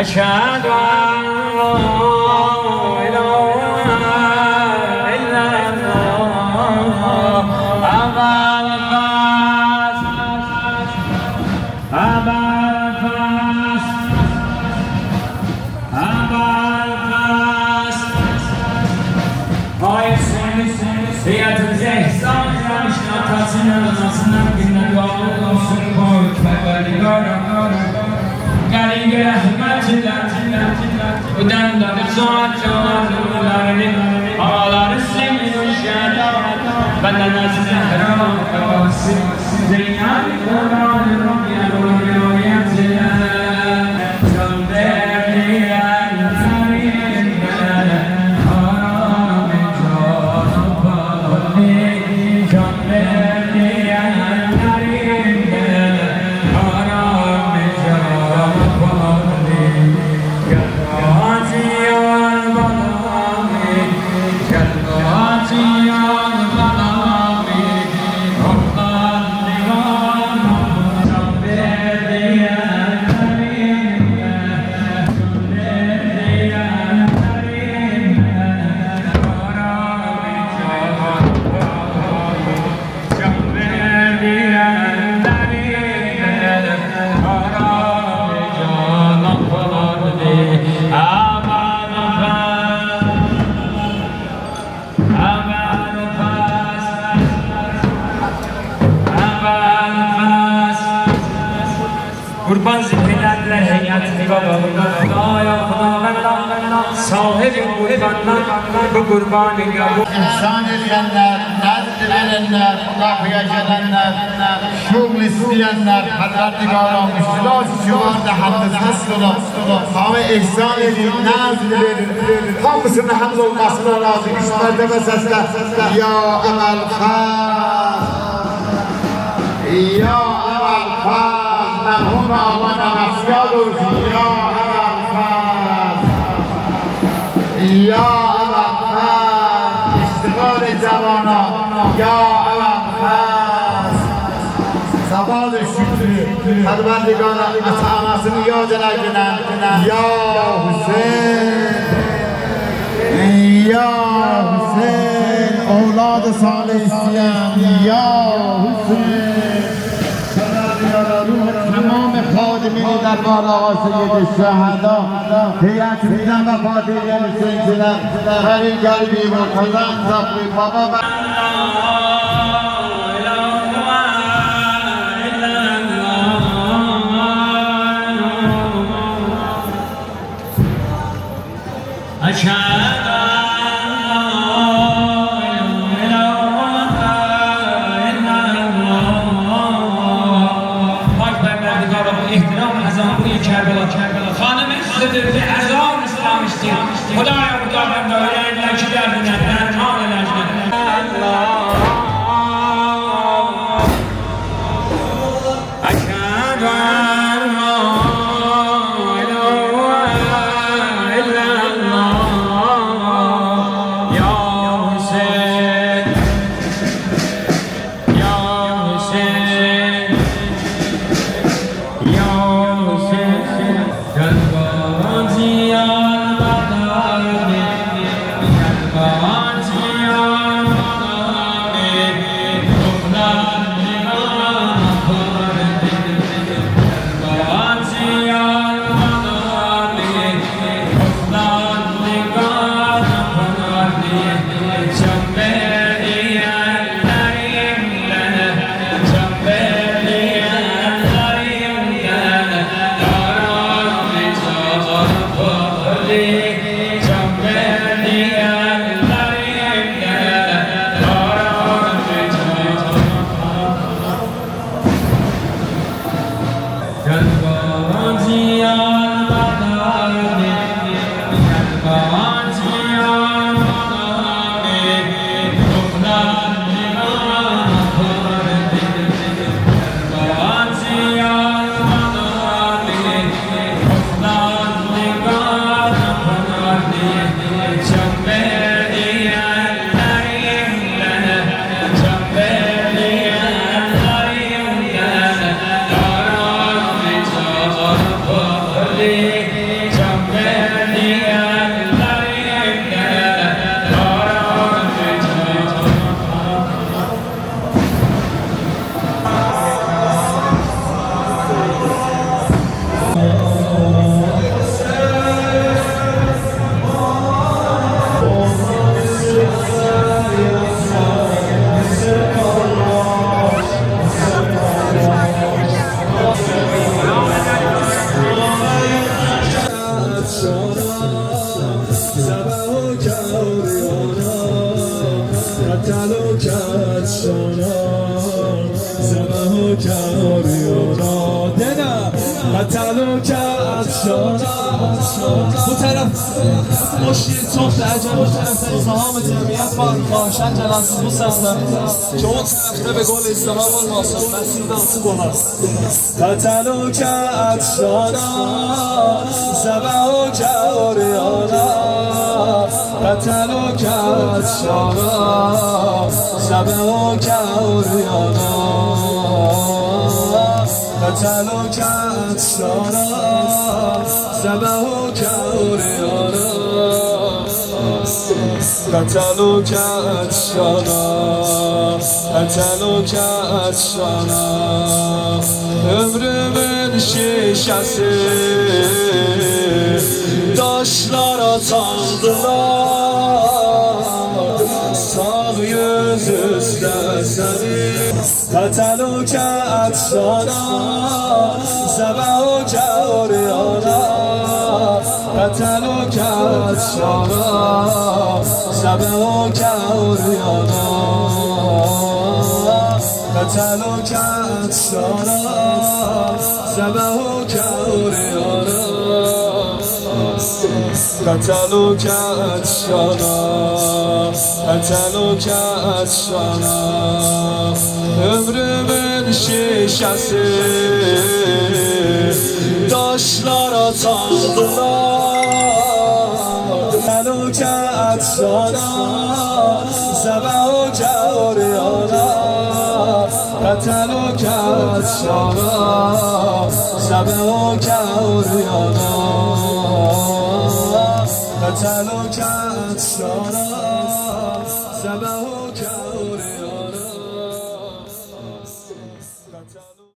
أشهد أن لا إله إلا الله أبا العباس أبا العباس أبا العباس آقای هیئت احسان میشناسن که ندارم سرکار پروردگارم گریگ رحمت بودن در ذات جوانلارنی آلار سمیشن بدن از زهرا قواسی زینان قرآن رویت چون بردیان ترین آرام جان پالی چون بردیان ترین آرام جان پالی گرازیان بلامی گرازیان بلامی رفتن دیوان چون بردیان ترین چون بردیان ترین آرام جان پالی چون بردیان ترین آرام جان پالی قربان زندگیت هیئت نگاه خدایا خداوند صاحب قربان به قربان یا İnsan edenler, nazd edenler, kapıya gelenler, şugl isteyenler, Hazretligar'a müştila şuvarda haddız hasıla, ama ihsan edin, nazd edin, hamısının hamd olmasına razı, üç mertebe sesler, ya emel khas, ya emel khas, merhum ağana nasiyad olsun, ya emel khas, ya emel khas, iştigal cevana, ya emel khas, sabah şükrü, Perverdigar'a anasını yad ederken, ya Hüseyin, ya Hüseyin, evladı salih isteyen, ya Hüseyin, تمام خادمین دربار آقا سید شهدا هیئت میدن و فاتحه سلسله خیلی قلبی و خزان زفری بابا خانم صدر ازام اسلام استیم خدایا خداوند دارن لکی دردن ارمان لجنه اشهد ان لا اله الا الله قتل و کرد شانان زبه و کرد یانا دنه قتل و کرد شانان bu taraf مشیر çok derece bu tarafta izdiham cemiyet var Kavşan Celalsiz bu sesler ki o tarafta به قول izdiham olmasın مسیر dansı dolar قتل و کرد شانان زبه و کرد یانا قتل و کرد شانان زبه و کرد یانا قتل و کرد شانان زبه و کرد یانا قتل و کرد شانان قتل و کرد شانان ömrümün şişesi taşlara saldılar sağ yüz üstte seni قتل و کرد شانان زبه و کرد یانا قتل و کرد شانان زبه و کرد یانا قتل و کرد شانان زبه و کرد یانا قتل و کرد شانان قتل و کرد شانان ömrümün şişesi taşlara saldılar قتل و کرد شانان زبه و کرد یانا قتل و کرد شانان زبه و کرد یانا قتل و کرد شانان زبه و کرد